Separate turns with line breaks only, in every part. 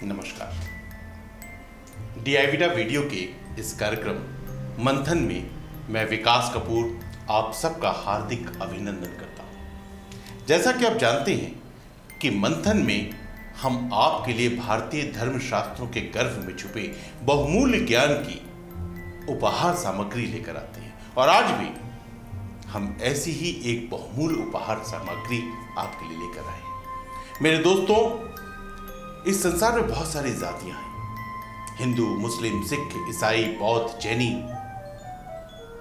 नमस्कार। डीआईविटा वीडियो के इस कार्यक्रम मंथन में मैं विकास कपूर आप सबका हार्दिक अभिनंदन करता हूं। जैसा कि आप जानते हैं कि मंथन में हम आपके लिए भारतीय धर्मशास्त्रों के गर्भ में छुपे बहुमूल्य ज्ञान की उपहार सामग्री लेकर आते हैं, और आज भी हम ऐसी ही एक बहुमूल्य उपहार सामग्री आपके लिए लेकर आए हैं। मेरे दोस्तों, इस संसार में बहुत सारी जातियां हैं, हिंदू, मुस्लिम, सिख, ईसाई, बौद्ध, जैनी,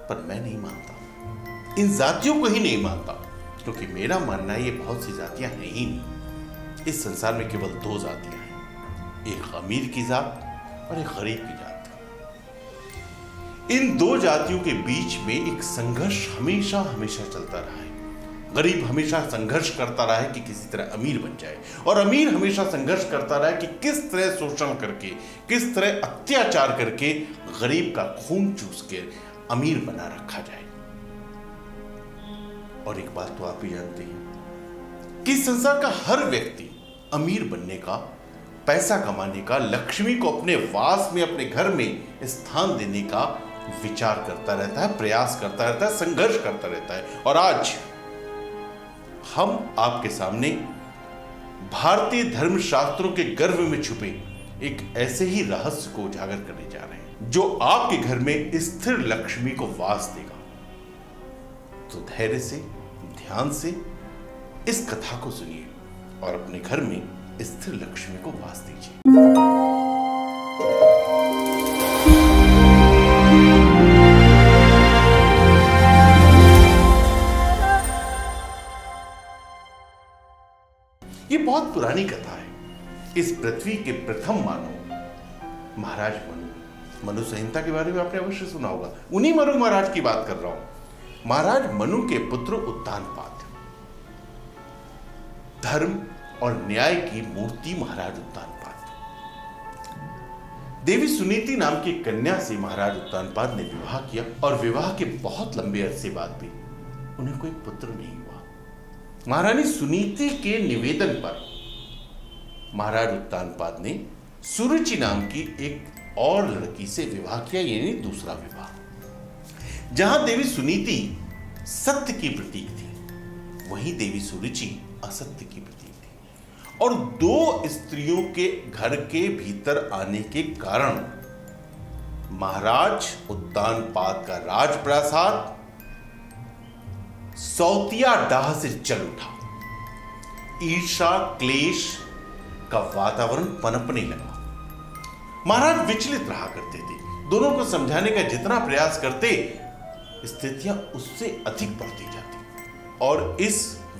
पर मैं नहीं मानता, इन जातियों को ही नहीं मानता, क्योंकि मेरा मानना है ये बहुत सी जातियां हैं ही नहीं। इस संसार में केवल दो जातियां हैं, एक अमीर की जात और एक गरीब की जात। इन दो जातियों के बीच में एक संघर्ष हमेशा हमेशा चलता रहा है। गरीब हमेशा संघर्ष करता रहा है कि किसी तरह अमीर बन जाए, और अमीर हमेशा संघर्ष करता रहा है कि किस तरह शोषण करके, किस तरह अत्याचार करके गरीब का खून चूस के अमीर बना रखा जाए। और एक बात तो आप भी जानते हैं कि संसार का हर व्यक्ति अमीर बनने का, पैसा कमाने का, लक्ष्मी को अपने वास में, अपने घर में स्थान देने का विचार करता रहता है, प्रयास करता रहता है, संघर्ष करता रहता है। और आज हम आपके सामने भारतीय धर्मशास्त्रों के गर्भ में छुपे एक ऐसे ही रहस्य को उजागर करने जा रहे हैं जो आपके घर में स्थिर लक्ष्मी को वास देगा। तो धैर्य से, ध्यान से इस कथा को सुनिए और अपने घर में स्थिर लक्ष्मी को वास दीजिए। ये बहुत पुरानी कथा है। इस पृथ्वी के प्रथम मानव महाराज मनु, मनु संहिता के बारे में आपने अवश्य सुना होगा। उन्हीं मनु महाराज की बात कर रहा हूं। महाराज मनु के पुत्र उत्तानपाद, धर्म और न्याय की मूर्ति महाराज उत्तानपाद। देवी सुनीति नाम की कन्या से महाराज उत्तानपाद ने विवाह किया, और विवाह के बहुत लंबे अरसे बाद भी उन्हें कोई पुत्र नहीं हुआ। महारानी सुनीति के निवेदन पर महाराज उत्तानपाद ने सुरुचि नाम की एक और लड़की से विवाह किया, यानी दूसरा विवाह। जहां देवी सुनीति सत्य की प्रतीक थी, वहीं देवी सुरुचि असत्य की प्रतीक थी। और दो स्त्रियों के घर के भीतर आने के कारण महाराज उत्तानपाद का राजप्रासाद सौतिया डाह से चल उठा। ईर्षा, क्लेश का वातावरण पनपने लगा। महाराज विचलित रहा करते थे। दोनों को समझाने का जितना प्रयास करते, स्थितियां उससे अधिक बढ़ती जाती। और इस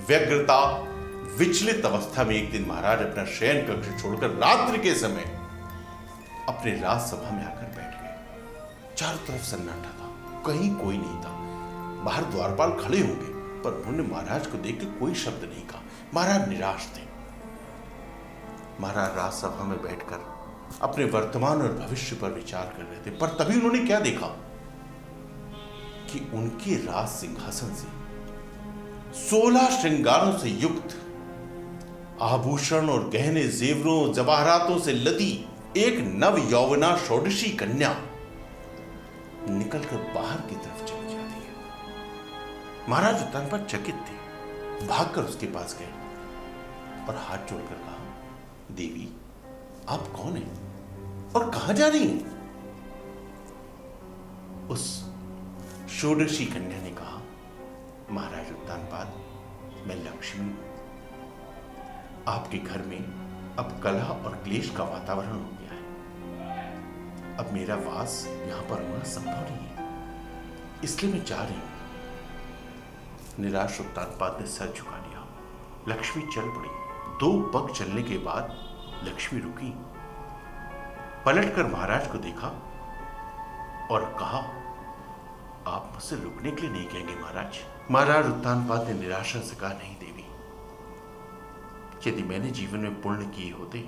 व्यग्रता, विचलित अवस्था में एक दिन महाराज अपना शयन कक्ष छोड़कर रात्रि के समय अपने राजसभा में आकर बैठ गए। चारों तरफ सन्नाटा था, कहीं कोई नहीं था। बाहर द्वारपाल खड़े होंगे, पर उन्होंने महाराज को देख के कोई शब्द नहीं कहा। महाराज निराश थे। महाराज राजसभा में बैठकर अपने वर्तमान और भविष्य पर विचार कर रहे थे, पर तभी उन्होंने क्या देखा कि उनके राज सिंहासन से 16 श्रृंगारों से युक्त, आभूषण और गहने जेवरों, जवाहरातों से लदी एक नव यौवना षोडशी कन्या निकलकर बाहर की तरफ चली जा रही है। महाराज उत्तानपाद चकित थे, भागकर उसके पास गए और हाथ जोड़कर कहा, देवी, आप कौन हैं और कहां जा रही हैं? उस षोडशी कन्या ने कहा, महाराज उत्तानपाद, मैं लक्ष्मी हूं। आपके घर में अब कलह और क्लेश का वातावरण हो गया है। अब मेरा वास यहां पर होना संभव नहीं है, इसलिए मैं जा रही हूं। निराश उत्तानपाद ने सर झुका लिया। लक्ष्मी चल पड़ी। 2 पग चलने के बाद लक्ष्मी रुकी, पलटकर महाराज को देखा और कहा, आप मुझसे रुकने के लिए नहीं कहेंगे महाराज? महाराज उत्तानपाद ने निराशा से कहा, नहीं देवी, यदि मैंने जीवन में पुण्य किए होते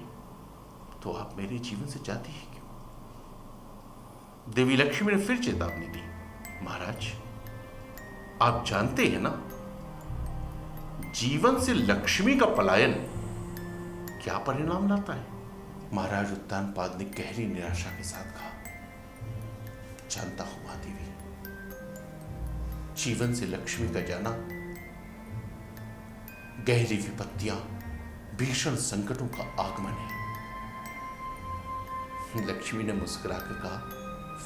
तो आप मेरे जीवन से जाती ही क्यों? देवी लक्ष्मी ने फिर चेतावनी दी, महाराज, आप जानते हैं ना, जीवन से लक्ष्मी का पलायन क्या परिणाम लाता है? महाराज उत्तानपाद ने गहरी निराशा के साथ कहा, जानता हूं महादेवी, जीवन से लक्ष्मी का जाना गहरी विपत्तियां, भीषण संकटों का आगमन है। लक्ष्मी ने मुस्कुराकर कहा,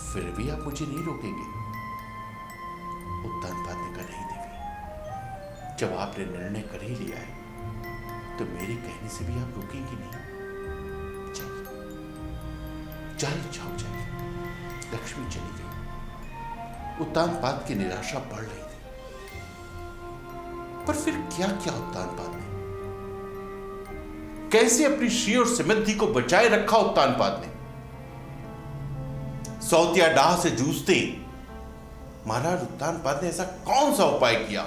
फिर भी आप मुझे नहीं रोकेंगे? उत्तानपाद ने कहा, नहीं देवी, जब आपने निर्णय कर ही लिया है तो मेरे कहने से भी आप रुकेंगी नहीं। जाइए जाओ, जाइए। लक्ष्मी चली गई। उत्तानपाद की निराशा बढ़ रही थी। पर फिर क्या किया उत्तानपाद ने? कैसे अपनी श्री और समृद्धि को बचाए रखा उत्तानपाद ने? सौतिया डाह से जूझते महाराज उत्तानपाद ने ऐसा कौन सा उपाय किया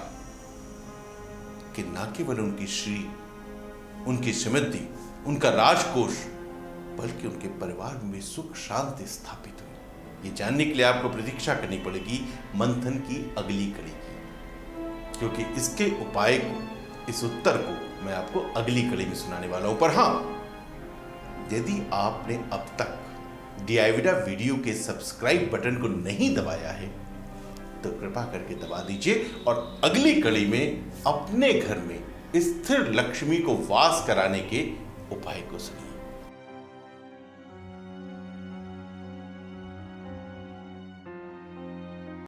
कि न केवल उनकी श्री, उनकी समृद्धि, उनका राजकोष, बल्कि उनके परिवार में सुख शांति स्थापित हुई? ये जानने के लिए आपको प्रतीक्षा करनी पड़ेगी मंथन की अगली कड़ी की, क्योंकि इसके उपाय को, इस उत्तर को मैं आपको अगली कड़ी में सुनाने वाला हूं। पर हां, यदि आपने अब तक डीआईविडा वीडियो के सब्सक्राइब बटन को नहीं दबाया है तो कृपा करके दबा दीजिए और अगली कड़ी में अपने घर में स्थिर लक्ष्मी को वास कराने के उपाय को सुनिए।